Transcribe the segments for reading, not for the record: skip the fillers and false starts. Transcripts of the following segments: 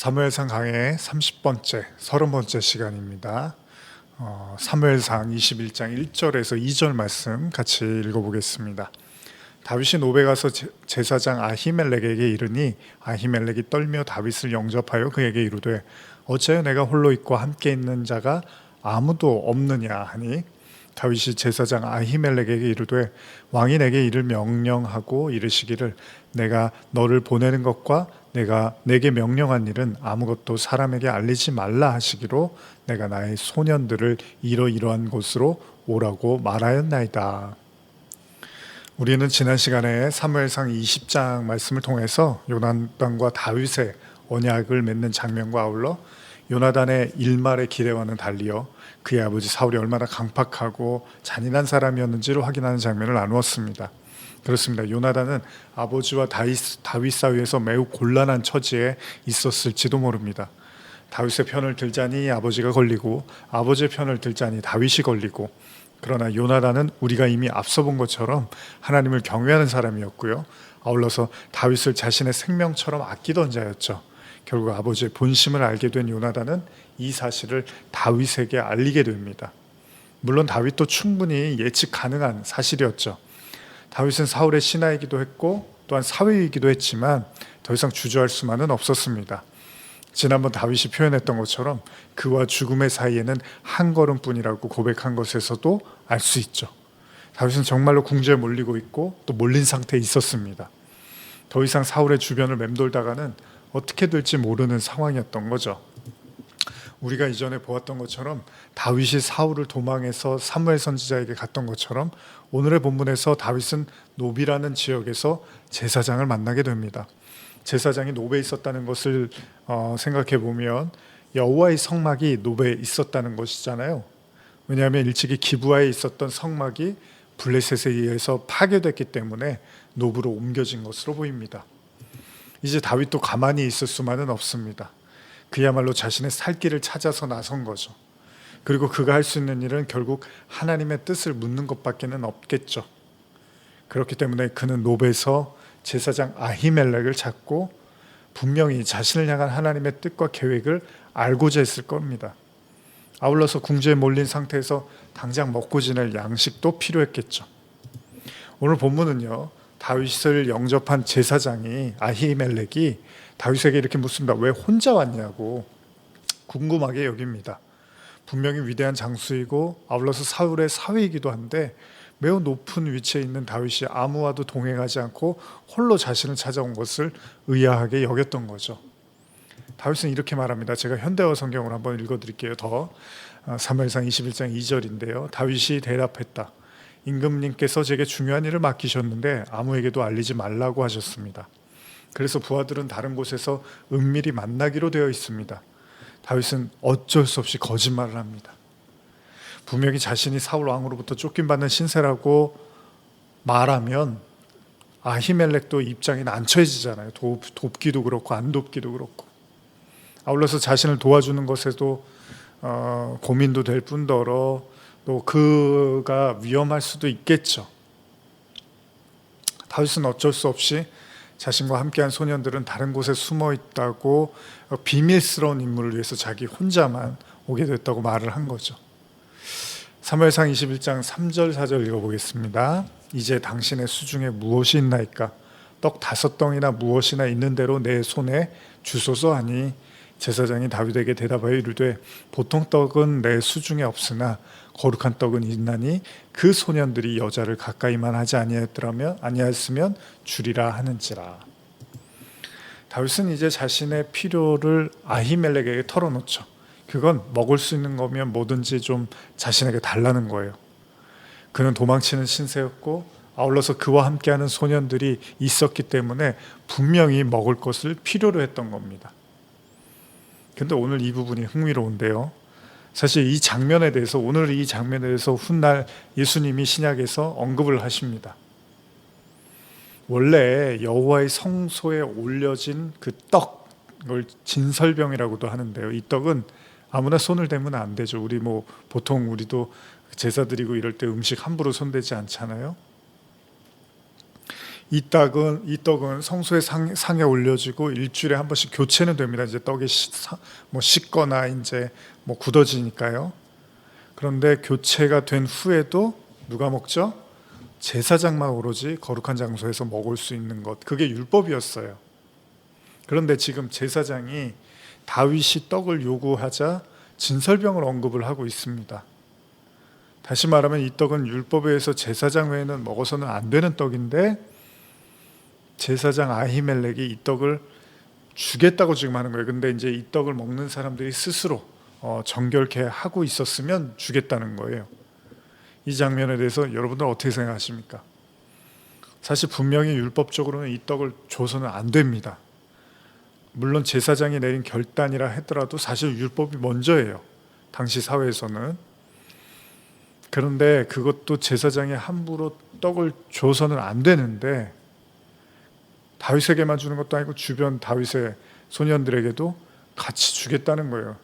사무엘상 강의 30번째, 30번째 시간입니다. 사무엘상 21장 1절에서 2절 말씀 같이 읽어보겠습니다. 다윗이 노베 가서 제사장 아히멜렉에게 이르니 아히멜렉이 떨며 다윗을 영접하여 그에게 이르되 어찌하여 내가 홀로 있고 함께 있는 자가 아무도 없느냐 하니 다윗이 제사장 아히멜렉에게 이르되 왕이 내게 이를 명령하고 이르시기를 내가 너를 보내는 것과 내가 내게 명령한 일은 아무것도 사람에게 알리지 말라 하시기로 내가 나의 소년들을 이러이러한 곳으로 오라고 말하였나이다. 우리는 지난 시간에 사무엘상 20장 말씀을 통해서 요나단과 다윗의 언약을 맺는 장면과 아울러 요나단의 일말의 기대와는 달리어 그의 아버지 사울이 얼마나 강팍하고 잔인한 사람이었는지를 확인하는 장면을 나누었습니다. 그렇습니다. 요나단은 아버지와 다윗 사이에서 매우 곤란한 처지에 있었을지도 모릅니다. 다윗의 편을 들자니 아버지가 걸리고 아버지의 편을 들자니 다윗이 걸리고, 그러나 요나단은 우리가 이미 앞서 본 것처럼 하나님을 경외하는 사람이었고요, 아울러서 다윗을 자신의 생명처럼 아끼던 자였죠. 결국 아버지의 본심을 알게 된 요나단은 이 사실을 다윗에게 알리게 됩니다. 물론 다윗도 충분히 예측 가능한 사실이었죠. 다윗은 사울의 신하이기도 했고 또한 사위이기도 했지만 더 이상 주저할 수만은 없었습니다. 지난번 다윗이 표현했던 것처럼 그와 죽음의 사이에는 한 걸음뿐이라고 고백한 것에서도 알 수 있죠. 다윗은 정말로 궁지에 몰리고 있고 또 몰린 상태에 있었습니다. 더 이상 사울의 주변을 맴돌다가는 어떻게 될지 모르는 상황이었던 거죠. 우리가 이전에 보았던 것처럼 다윗이 사울을 도망해서 사무엘 선지자에게 갔던 것처럼 오늘의 본문에서 다윗은 노비라는 지역에서 제사장을 만나게 됩니다. 제사장이 노베에 있었다는 것을 생각해 보면 여호와의 성막이 노베에 있었다는 것이잖아요. 왜냐하면 일찍이 기브아에 있었던 성막이 블레셋에 의해서 파괴됐기 때문에 노브로 옮겨진 것으로 보입니다. 이제 다윗도 가만히 있을 수만은 없습니다. 그야말로 자신의 살 길을 찾아서 나선 거죠. 그리고 그가 할 수 있는 일은 결국 하나님의 뜻을 묻는 것밖에는 없겠죠. 그렇기 때문에 그는 노베에서 제사장 아히멜렉을 찾고 분명히 자신을 향한 하나님의 뜻과 계획을 알고자 했을 겁니다. 아울러서 궁지에 몰린 상태에서 당장 먹고 지낼 양식도 필요했겠죠. 오늘 본문은요, 다윗을 영접한 제사장이 아히멜렉이 다윗에게 이렇게 묻습니다. 왜 혼자 왔냐고 궁금하게 여깁니다. 분명히 위대한 장수이고 아울러서 사울의 사위이기도 한데 매우 높은 위치에 있는 다윗이 아무와도 동행하지 않고 홀로 자신을 찾아온 것을 의아하게 여겼던 거죠. 다윗은 이렇게 말합니다. 제가 현대어 성경으로 한번 읽어드릴게요. 사무엘상 21장 2절인데요. 다윗이 대답했다. 임금님께서 제게 중요한 일을 맡기셨는데 아무에게도 알리지 말라고 하셨습니다. 그래서 부하들은 다른 곳에서 은밀히 만나기로 되어 있습니다. 다윗은 어쩔 수 없이 거짓말을 합니다. 분명히 자신이 사울 왕으로부터 쫓김받는 신세라고 말하면 아히멜렉도 입장이 난처해지잖아요. 돕기도 그렇고 안 돕기도 그렇고. 아울러서 자신을 도와주는 것에도 고민도 될 뿐더러 또 그가 위험할 수도 있겠죠. 다윗은 어쩔 수 없이 자신과 함께한 소년들은 다른 곳에 숨어 있다고 비밀스러운 임무를 위해서 자기 혼자만 오게 됐다고 말을 한 거죠. 사무엘상 21장 3절 4절 읽어보겠습니다. 이제 당신의 수중에 무엇이 있나이까? 떡 5덩이나 무엇이나 있는 대로 내 손에 주소서 하니 제사장이 다윗에게 대답하여 이르되 보통 떡은 내 수중에 없으나 거룩한 떡은 있나니 그 소년들이 여자를 가까이만 하지 아니하였으면 주리라 하는지라. 다윗은 이제 자신의 필요를 아히멜렉에게 털어놓죠. 그건 먹을 수 있는 거면 뭐든지 좀 자신에게 달라는 거예요. 그는 도망치는 신세였고 아울러서 그와 함께하는 소년들이 있었기 때문에 분명히 먹을 것을 필요로 했던 겁니다. 근데 오늘 이 부분이 흥미로운데요. 사실 이 장면에 대해서 오늘 이 장면에 대해서 훗날 예수님이 신약에서 언급을 하십니다. 원래 여호와의 성소에 올려진 그 떡을 진설병이라고도 하는데요. 이 떡은 아무나 손을 대면 안 되죠. 보통 우리도 제사 드리고 이럴 때 음식 함부로 손대지 않잖아요. 이 떡은 성소의 상에 올려지고 일주일에 한 번씩 교체는 됩니다. 이제 떡이 식거나 이제 굳어지니까요. 그런데 교체가 된 후에도 누가 먹죠? 제사장만 오로지 거룩한 장소에서 먹을 수 있는 것, 그게 율법이었어요. 그런데 지금 제사장이 다윗이 떡을 요구하자 진설병을 언급을 하고 있습니다. 다시 말하면 이 떡은 율법에 의해서 제사장 외에는 먹어서는 안 되는 떡인데 제사장 아히멜렉이 이 떡을 주겠다고 지금 하는 거예요. 근데 이제 이 떡을 먹는 사람들이 스스로 정결케 하고 있었으면 주겠다는 거예요. 이 장면에 대해서 여러분들 어떻게 생각하십니까? 사실 분명히 율법적으로는 이 떡을 줘서는 안 됩니다. 물론 제사장이 내린 결단이라 하더라도 사실 율법이 먼저예요. 당시 사회에서는. 그런데 그것도 제사장이 함부로 떡을 줘서는 안 되는데 다윗에게만 주는 것도 아니고 주변 다윗의 소년들에게도 같이 주겠다는 거예요.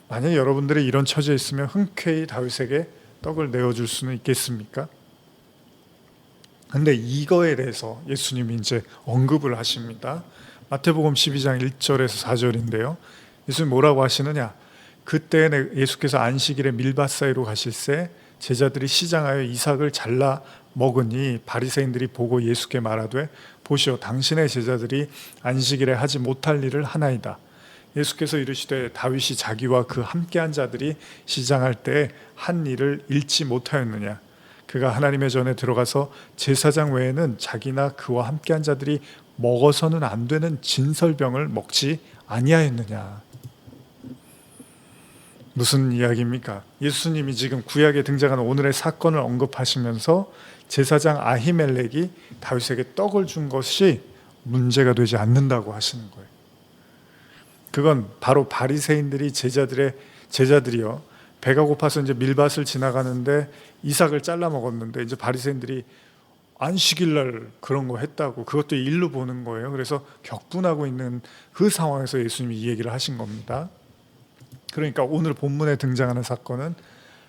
만약 여러분들이 이런 처지에 있으면 흔쾌히 다윗에게 떡을 내어줄 수는 있겠습니까? 근데 이거에 대해서 예수님이 이제 언급을 하십니다. 마태복음 12장 1절에서 4절인데요. 예수님 뭐라고 하시느냐? 그때 예수께서 안식일에 밀밭 사이로 가실새 제자들이 시장하여 이삭을 잘라 먹으니 바리새인들이 보고 예수께 말하되 보시오 당신의 제자들이 안식일에 하지 못할 일을 하나이다. 예수께서 이르시되 다윗이 자기와 그 함께한 자들이 시장할 때 한 일을 잃지 못하였느냐? 그가 하나님의 전에 들어가서 제사장 외에는 자기나 그와 함께한 자들이 먹어서는 안 되는 진설병을 먹지 아니하였느냐? 무슨 이야기입니까? 예수님이 지금 구약에 등장하는 오늘의 사건을 언급하시면서 제사장 아히멜렉이 다윗에게 떡을 준 것이 문제가 되지 않는다고 하시는 거예요. 그건 바로 바리새인들이 제자들이요 배가 고파서 이제 밀밭을 지나가는데 이삭을 잘라 먹었는데 이제 바리새인들이 안식일날 그런 거 했다고 그것도 일로 보는 거예요. 그래서 격분하고 있는 그 상황에서 예수님이 이 얘기를 하신 겁니다. 그러니까 오늘 본문에 등장하는 사건은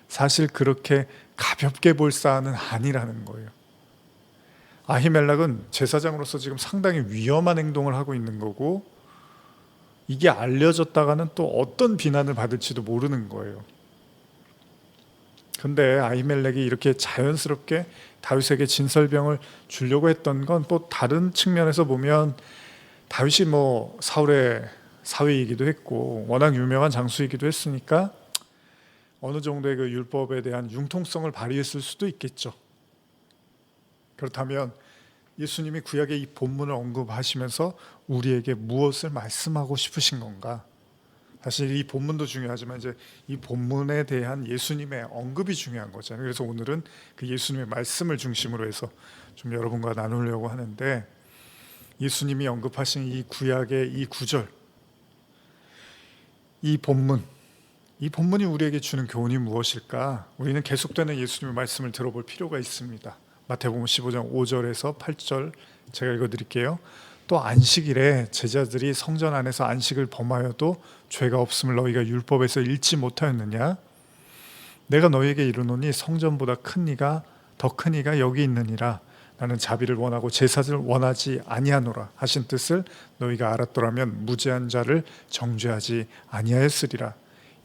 사실 그렇게 가볍게 볼 사안은 아니라는 거예요. 아히멜렉은 제사장으로서 지금 상당히 위험한 행동을 하고 있는 거고 이게 알려졌다가는 또 어떤 비난을 받을지도 모르는 거예요. 근데 아히멜렉이 이렇게 자연스럽게 다윗에게 진설병을 주려고 했던 건 또 다른 측면에서 보면 다윗이 사울의 사위이기도 했고 워낙 유명한 장수이기도 했으니까 어느 정도의 그 율법에 대한 융통성을 발휘했을 수도 있겠죠. 그렇다면 예수님이 구약의 이 본문을 언급하시면서 우리에게 무엇을 말씀하고 싶으신 건가? 사실 이 본문도 중요하지만 이제 이 본문에 대한 예수님의 언급이 중요한 거잖아요. 그래서 오늘은 그 예수님의 말씀을 중심으로 해서 좀 여러분과 나누려고 하는데 예수님이 언급하신 이 구약의 이 구절, 이 본문이 우리에게 주는 교훈이 무엇일까? 우리는 계속되는 예수님의 말씀을 들어볼 필요가 있습니다. 마태복음 15장 5절에서 8절 제가 읽어드릴게요. 또 안식일에 제자들이 성전 안에서 안식을 범하여도 죄가 없음을 너희가 율법에서 읽지 못하였느냐? 내가 너희에게 이르노니 성전보다 더 큰 이가 여기 있느니라. 나는 자비를 원하고 제사를 원하지 아니하노라 하신 뜻을 너희가 알았더라면 무죄한 자를 정죄하지 아니하였으리라.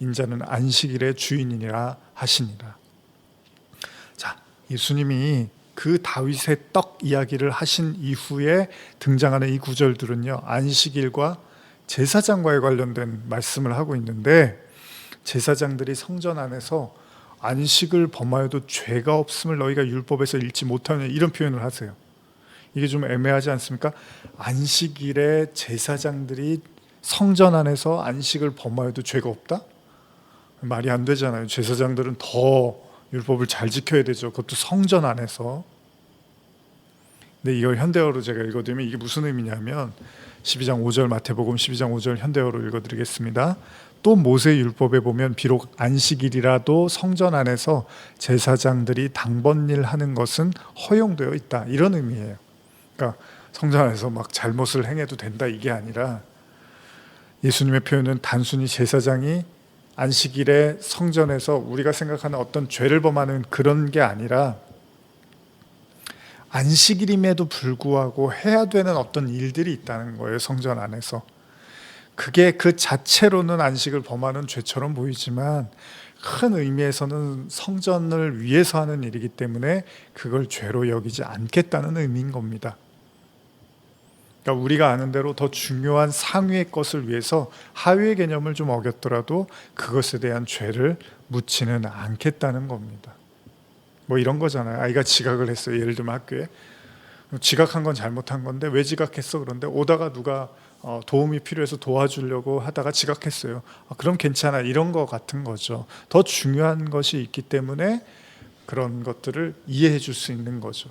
인자는 안식일의 주인이니라 하시니라. 자, 예수님이 그 다윗의 떡 이야기를 하신 이후에 등장하는 이 구절들은요 안식일과 제사장과에 관련된 말씀을 하고 있는데 제사장들이 성전 안에서 안식을 범하여도 죄가 없음을 너희가 율법에서 읽지 못하느냐 이런 표현을 하세요. 이게 좀 애매하지 않습니까? 안식일에 제사장들이 성전 안에서 안식을 범하여도 죄가 없다? 말이 안 되잖아요. 제사장들은 더 율법을 잘 지켜야 되죠. 그것도 성전 안에서. 근데 이걸 현대어로 제가 읽어드리면 이게 무슨 의미냐면 12장 5절 마태복음 12장 5절 현대어로 읽어드리겠습니다. 또 모세 율법에 보면 비록 안식일이라도 성전 안에서 제사장들이 당번일 하는 것은 허용되어 있다 이런 의미예요. 그러니까 성전 안에서 막 잘못을 행해도 된다 이게 아니라 예수님의 표현은 단순히 제사장이 안식일에 성전에서 우리가 생각하는 어떤 죄를 범하는 그런 게 아니라 안식일임에도 불구하고 해야 되는 어떤 일들이 있다는 거예요. 성전 안에서. 그게 그 자체로는 안식을 범하는 죄처럼 보이지만 큰 의미에서는 성전을 위해서 하는 일이기 때문에 그걸 죄로 여기지 않겠다는 의미인 겁니다. 그러니까 우리가 아는 대로 더 중요한 상위의 것을 위해서 하위의 개념을 좀 어겼더라도 그것에 대한 죄를 묻지는 않겠다는 겁니다. 뭐 이런 거잖아요. 아이가 지각을 했어요. 예를 들면 학교에 지각한 건 잘못한 건데 왜 지각했어? 그런데 오다가 누가 도움이 필요해서 도와주려고 하다가 지각했어요. 그럼 괜찮아. 이런 거 같은 거죠. 더 중요한 것이 있기 때문에 그런 것들을 이해해 줄 수 있는 거죠.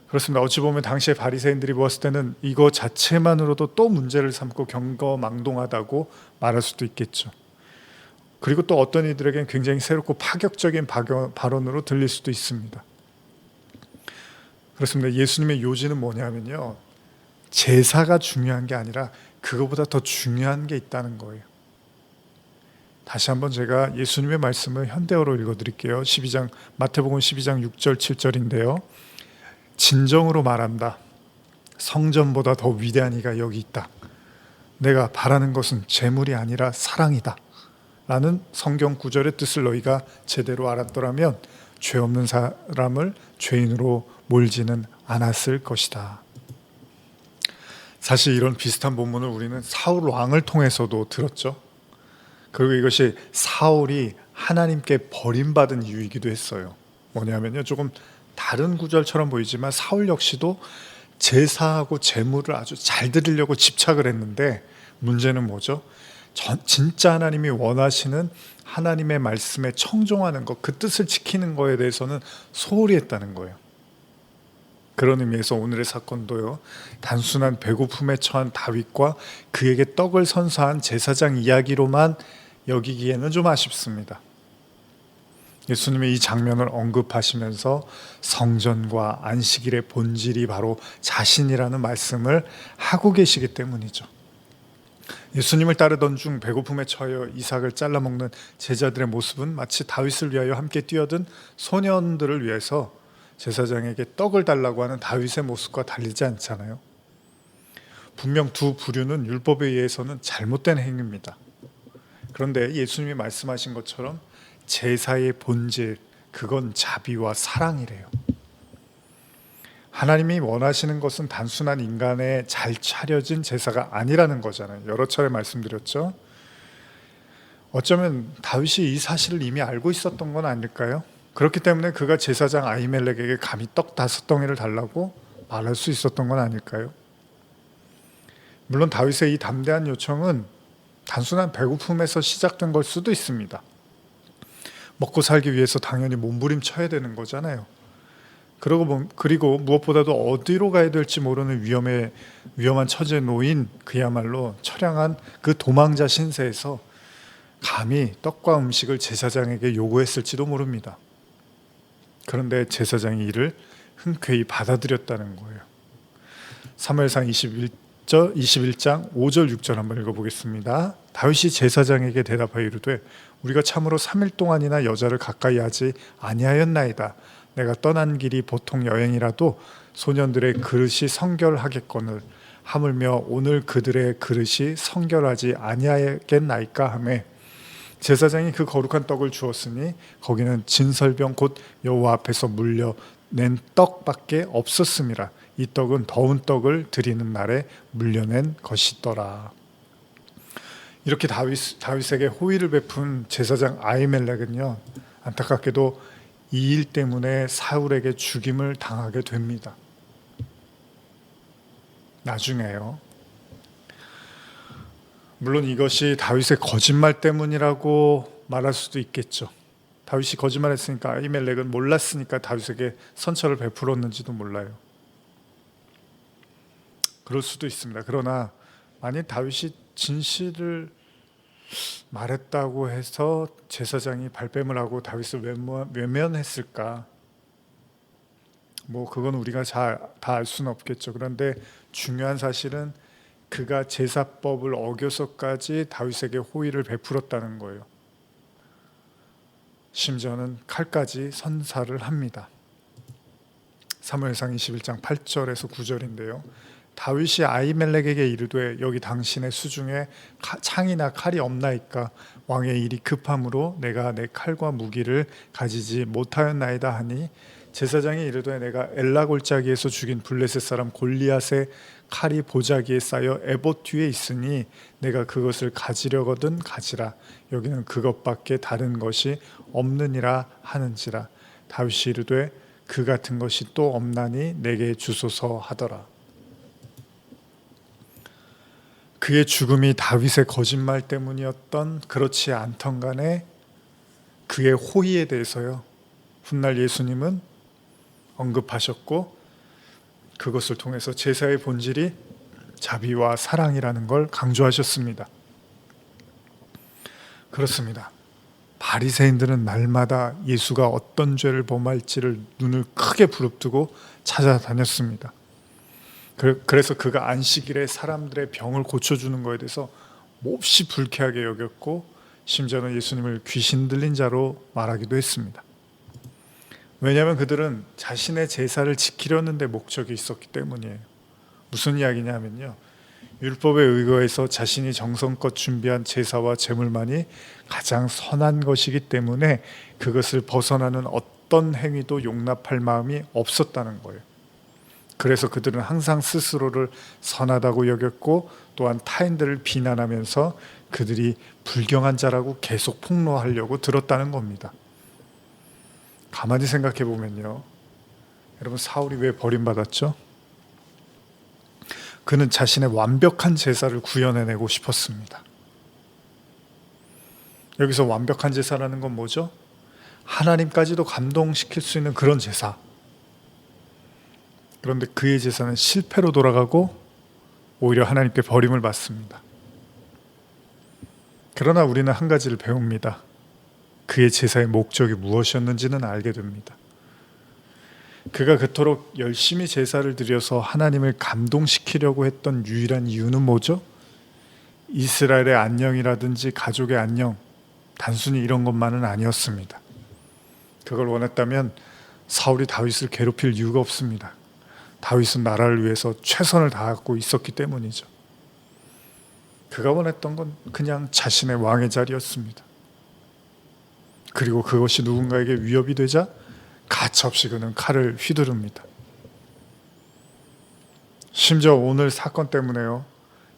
그렇습니다. 어찌 보면 당시에 바리새인들이 보았을 때는 이거 자체만으로도 또 문제를 삼고 경거망동하다고 말할 수도 있겠죠. 그리고 또 어떤 이들에게는 굉장히 새롭고 파격적인 발언으로 들릴 수도 있습니다. 그렇습니다. 예수님의 요지는 뭐냐면요, 제사가 중요한 게 아니라 그거보다 더 중요한 게 있다는 거예요. 다시 한번 제가 예수님의 말씀을 현대어로 읽어드릴게요. 마태복음 12장 6절 7절인데요. 진정으로 말한다. 성전보다 더 위대한 이가 여기 있다. 내가 바라는 것은 재물이 아니라 사랑이다. 라는 성경 구절의 뜻을 너희가 제대로 알았더라면 죄 없는 사람을 죄인으로 몰지는 않았을 것이다. 사실 이런 비슷한 본문을 우리는 사울 왕을 통해서도 들었죠. 그리고 이것이 사울이 하나님께 버림받은 이유이기도 했어요. 뭐냐면요, 조금 다른 구절처럼 보이지만 사울 역시도 제사하고 제물을 아주 잘 드리려고 집착을 했는데 문제는 뭐죠? 진짜 하나님이 원하시는 하나님의 말씀에 청종하는 것, 그 뜻을 지키는 거에 대해서는 소홀히 했다는 거예요. 그런 의미에서 오늘의 사건도요, 단순한 배고픔에 처한 다윗과 그에게 떡을 선사한 제사장 이야기로만 여기기에는 좀 아쉽습니다. 예수님이 이 장면을 언급하시면서 성전과 안식일의 본질이 바로 자신이라는 말씀을 하고 계시기 때문이죠. 예수님을 따르던 중 배고픔에 처하여 이삭을 잘라 먹는 제자들의 모습은 마치 다윗을 위하여 함께 뛰어든 소년들을 위해서 제사장에게 떡을 달라고 하는 다윗의 모습과 다르지 않잖아요. 분명 두 부류는 율법에 의해서는 잘못된 행위입니다. 그런데 예수님이 말씀하신 것처럼 제사의 본질, 그건 자비와 사랑이래요. 하나님이 원하시는 것은 단순한 인간의 잘 차려진 제사가 아니라는 거잖아요. 여러 차례 말씀드렸죠. 어쩌면 다윗이 이 사실을 이미 알고 있었던 건 아닐까요? 그렇기 때문에 그가 제사장 아히멜렉에게 감히 떡 5덩이를 달라고 말할 수 있었던 건 아닐까요? 물론 다윗의 이 담대한 요청은 단순한 배고픔에서 시작된 걸 수도 있습니다. 먹고 살기 위해서 당연히 몸부림쳐야 되는 거잖아요. 그리고 무엇보다도 어디로 가야 될지 모르는 위험한 처지에 놓인 그야말로 처량한 그 도망자 신세에서 감히 떡과 음식을 제사장에게 요구했을지도 모릅니다. 그런데 제사장이 이를 흔쾌히 받아들였다는 거예요. 사무엘상 21장 5절 6절 한번 읽어보겠습니다. 다윗이 제사장에게 대답하여 이르되 우리가 참으로 3일 동안이나 여자를 가까이 하지 아니하였나이다. 내가 떠난 길이 보통 여행이라도 소년들의 그릇이 성결하겠거늘 하물며 오늘 그들의 그릇이 성결하지 아니하겠나이까 하매 제사장이 그 거룩한 떡을 주었으니 거기는 진설병 곧 여호와 앞에서 물려낸 떡밖에 없었음이라. 이 떡은 더운 떡을 드리는 날에 물려낸 것이더라. 이렇게 다윗에게 호의를 베푼 제사장 아히멜렉은요, 안타깝게도 이 일 때문에 사울에게 죽임을 당하게 됩니다. 나중에요. 물론 이것이 다윗의 거짓말 때문이라고 말할 수도 있겠죠. 다윗이 거짓말했으니까 아히멜렉은 몰랐으니까 다윗에게 선처를 베풀었는지도 몰라요. 그럴 수도 있습니다. 그러나 만약 다윗이 진실을 말했다고 해서 제사장이 발뺌을 하고 다윗을 외면했을까? 뭐 그건 우리가 다 알 수는 없겠죠. 그런데 중요한 사실은 그가 제사법을 어겨서까지 다윗에게 호의를 베풀었다는 거예요. 심지어는 칼까지 선사를 합니다. 사무엘상 21장 8절에서 9절인데요. 다윗이 아히멜렉에게 이르되 여기 당신의 수중에 창이나 칼이 없나이까 왕의 일이 급함으로 내가 내 칼과 무기를 가지지 못하였나이다 하니 제사장이 이르되 내가 엘라 골짜기에서 죽인 블레셋 사람 골리앗의 칼이 보자기에 쌓여 에봇 뒤에 있으니 내가 그것을 가지려거든 가지라. 여기는 그것밖에 다른 것이 없느니라 하는지라. 다윗이 이르되 그 같은 것이 또 없나니 내게 주소서 하더라. 그의 죽음이 다윗의 거짓말 때문이었던 그렇지 않던 간에 그의 호의에 대해서요, 훗날 예수님은 언급하셨고 그것을 통해서 제사의 본질이 자비와 사랑이라는 걸 강조하셨습니다. 그렇습니다. 바리새인들은 날마다 예수가 어떤 죄를 범할지를 눈을 크게 부릅뜨고 찾아다녔습니다. 그래서 그가 안식일에 사람들의 병을 고쳐주는 것에 대해서 몹시 불쾌하게 여겼고 심지어는 예수님을 귀신 들린 자로 말하기도 했습니다. 왜냐하면 그들은 자신의 제사를 지키려는 데 목적이 있었기 때문이에요. 무슨 이야기냐면요, 율법에 의거해서 자신이 정성껏 준비한 제사와 제물만이 가장 선한 것이기 때문에 그것을 벗어나는 어떤 행위도 용납할 마음이 없었다는 거예요. 그래서 그들은 항상 스스로를 선하다고 여겼고 또한 타인들을 비난하면서 그들이 불경한 자라고 계속 폭로하려고 들었다는 겁니다. 가만히 생각해 보면요, 여러분, 사울이 왜 버림받았죠? 그는 자신의 완벽한 제사를 구현해내고 싶었습니다. 여기서 완벽한 제사라는 건 뭐죠? 하나님까지도 감동시킬 수 있는 그런 제사. 그런데 그의 제사는 실패로 돌아가고 오히려 하나님께 버림을 받습니다. 그러나 우리는 한 가지를 배웁니다. 그의 제사의 목적이 무엇이었는지는 알게 됩니다. 그가 그토록 열심히 제사를 드려서 하나님을 감동시키려고 했던 유일한 이유는 뭐죠? 이스라엘의 안녕이라든지 가족의 안녕, 단순히 이런 것만은 아니었습니다. 그걸 원했다면 사울이 다윗을 괴롭힐 이유가 없습니다. 다윗은 나라를 위해서 최선을 다하고 있었기 때문이죠. 그가 원했던 건 그냥 자신의 왕의 자리였습니다. 그리고 그것이 누군가에게 위협이 되자 가차없이 그는 칼을 휘두릅니다. 심지어 오늘 사건 때문에요,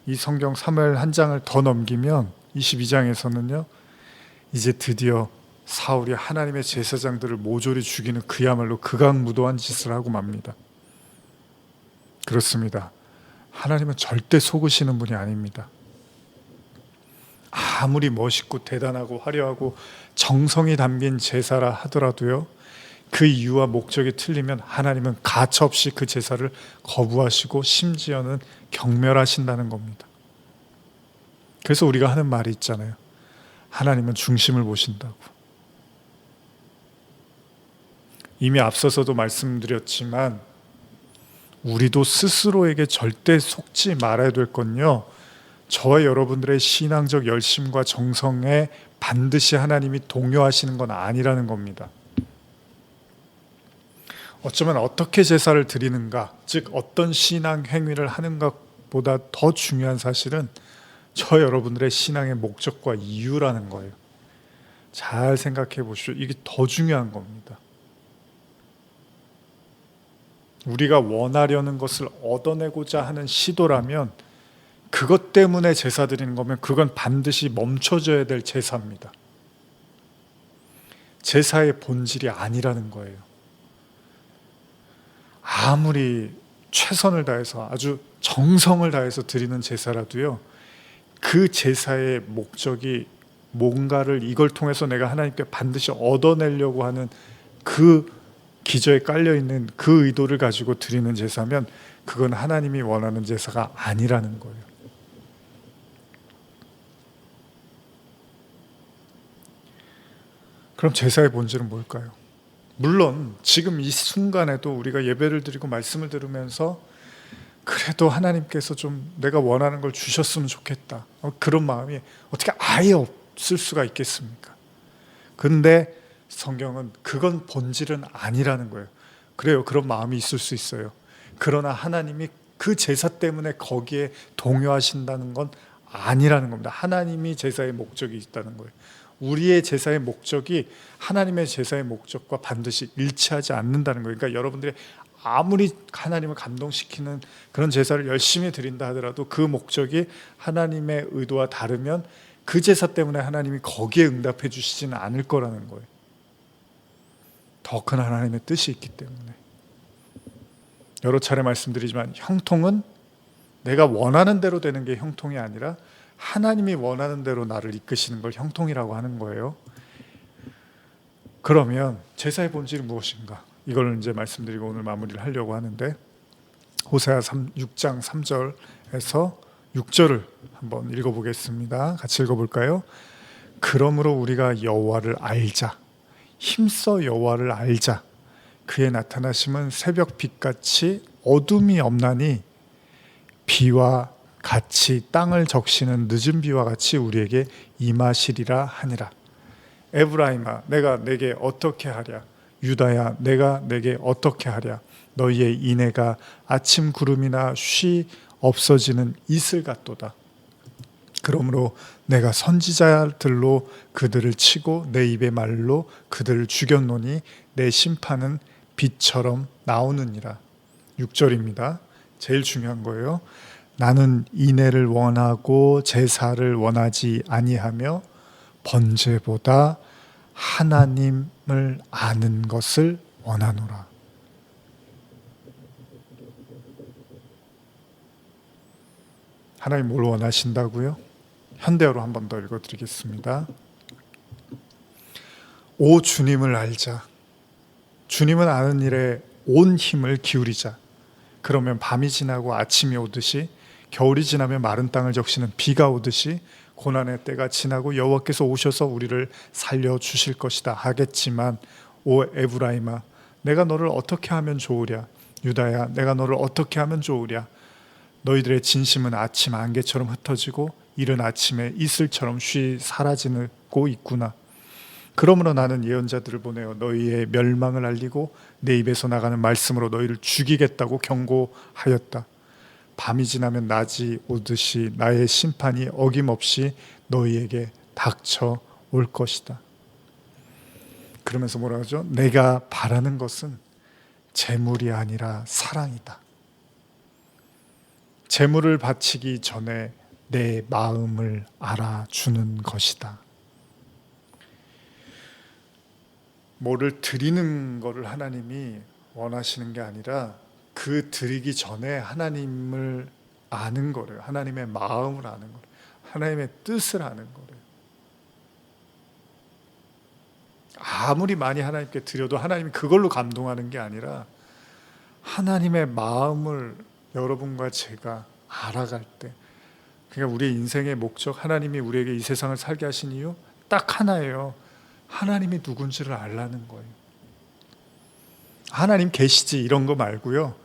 이 성경 사무엘 한 장을 더 넘기면 22장에서는요 이제 드디어 사울이 하나님의 제사장들을 모조리 죽이는 그야말로 극악무도한 짓을 하고 맙니다. 그렇습니다. 하나님은 절대 속으시는 분이 아닙니다. 아무리 멋있고 대단하고 화려하고 정성이 담긴 제사라 하더라도요, 그 이유와 목적이 틀리면 하나님은 가차없이 그 제사를 거부하시고 심지어는 경멸하신다는 겁니다. 그래서 우리가 하는 말이 있잖아요. 하나님은 중심을 보신다고. 이미 앞서서도 말씀드렸지만 우리도 스스로에게 절대 속지 말아야 될 건요, 저와 여러분들의 신앙적 열심과 정성에 반드시 하나님이 동요하시는 건 아니라는 겁니다. 어쩌면 어떻게 제사를 드리는가, 즉 어떤 신앙 행위를 하는 것보다 더 중요한 사실은 저 여러분들의 신앙의 목적과 이유라는 거예요. 잘 생각해 보십시오. 이게 더 중요한 겁니다. 우리가 원하려는 것을 얻어내고자 하는 시도라면, 그것 때문에 제사 드리는 거면 그건 반드시 멈춰져야 될 제사입니다. 제사의 본질이 아니라는 거예요. 아무리 최선을 다해서 아주 정성을 다해서 드리는 제사라도요, 그 제사의 목적이 뭔가를 이걸 통해서 내가 하나님께 반드시 얻어내려고 하는 그 기저에 깔려있는 그 의도를 가지고 드리는 제사면 그건 하나님이 원하는 제사가 아니라는 거예요. 그럼 제사의 본질은 뭘까요? 물론 지금 이 순간에도 우리가 예배를 드리고 말씀을 들으면서 그래도 하나님께서 좀 내가 원하는 걸 주셨으면 좋겠다, 그런 마음이 어떻게 아예 없을 수가 있겠습니까? 근데 성경은 그건 본질은 아니라는 거예요. 그래요. 그런 마음이 있을 수 있어요. 그러나 하나님이 그 제사 때문에 거기에 동요하신다는 건 아니라는 겁니다. 하나님이 제사의 목적이 있다는 거예요. 우리의 제사의 목적이 하나님의 제사의 목적과 반드시 일치하지 않는다는 거예요. 그러니까 여러분들이 아무리 하나님을 감동시키는 그런 제사를 열심히 드린다 하더라도 그 목적이 하나님의 의도와 다르면 그 제사 때문에 하나님이 거기에 응답해 주시지는 않을 거라는 거예요. 더 큰 하나님의 뜻이 있기 때문에. 여러 차례 말씀드리지만 형통은 내가 원하는 대로 되는 게 형통이 아니라 하나님이 원하는 대로 나를 이끄시는 걸 형통이라고 하는 거예요. 그러면 제사의 본질이 무엇인가? 이걸 이제 말씀드리고 오늘 마무리를 하려고 하는데, 호세아 6장 3절에서 6절을 한번 읽어보겠습니다. 같이 읽어볼까요? 그러므로 우리가 여호와를 알자. 힘써 여호와를 알자. 그의 나타나심은 새벽 빛같이 어둠이 없나니 비와 같이 땅을 적시는 늦은 비와 같이 우리에게 임하시리라 하니라. 에브라임아, 내가 내게 어떻게 하랴? 유다야, 내가 내게 어떻게 하랴? 너희의 인애가 아침 구름이나 쉬 없어지는 이슬 같도다. 그러므로 내가 선지자들로 그들을 치고 내 입의 말로 그들을 죽였노니 내 심판은 빛처럼 나오느니라. 6절입니다. 제일 중요한 거예요. 나는 인애를 원하고 제사를 원하지 아니하며 번제보다 하나님을 아는 것을 원하노라. 하나님 뭘 원하신다고요? 현대어로 한 번 더 읽어드리겠습니다. 오 주님을 알자. 주님은 아는 일에 온 힘을 기울이자. 그러면 밤이 지나고 아침이 오듯이, 겨울이 지나면 마른 땅을 적시는 비가 오듯이 고난의 때가 지나고 여호와께서 오셔서 우리를 살려주실 것이다 하겠지만, 오 에브라임아, 내가 너를 어떻게 하면 좋으랴? 유다야, 내가 너를 어떻게 하면 좋으랴? 너희들의 진심은 아침 안개처럼 흩어지고 이른 아침에 이슬처럼 쉬 사라지고 있구나. 그러므로 나는 예언자들을 보내어 너희의 멸망을 알리고 내 입에서 나가는 말씀으로 너희를 죽이겠다고 경고하였다. 밤이 지나면 낮이 오듯이 나의 심판이 어김없이 너희에게 닥쳐 올 것이다. 그러면서 뭐라 하죠? 내가 바라는 것은 재물이 아니라 사랑이다. 재물을 바치기 전에 내 마음을 알아주는 것이다. 뭐를 드리는 것을 하나님이 원하시는 게 아니라 그 드리기 전에 하나님을 아는 거래요. 하나님의 마음을 아는 거래요. 하나님의 뜻을 아는 거래요. 아무리 많이 하나님께 드려도 하나님이 그걸로 감동하는 게 아니라 하나님의 마음을 여러분과 제가 알아갈 때, 그러니까 우리의 인생의 목적, 하나님이 우리에게 이 세상을 살게 하신 이유 딱 하나예요. 하나님이 누군지를 알라는 거예요. 하나님 계시지 이런 거 말고요.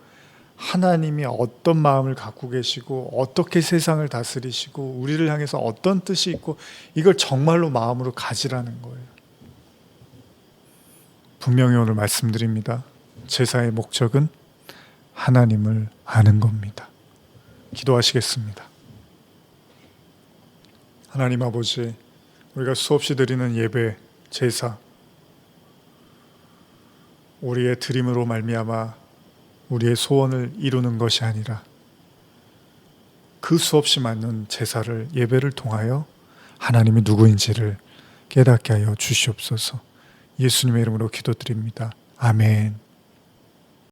하나님이 어떤 마음을 갖고 계시고 어떻게 세상을 다스리시고 우리를 향해서 어떤 뜻이 있고, 이걸 정말로 마음으로 가지라는 거예요. 분명히 오늘 말씀드립니다. 제사의 목적은 하나님을 아는 겁니다. 기도하시겠습니다. 하나님 아버지, 우리가 수없이 드리는 예배, 제사, 우리의 드림으로 말미암아 우리의 소원을 이루는 것이 아니라 그 수없이 많은 제사를, 예배를 통하여 하나님이 누구인지를 깨닫게 하여 주시옵소서. 예수님의 이름으로 기도드립니다. 아멘.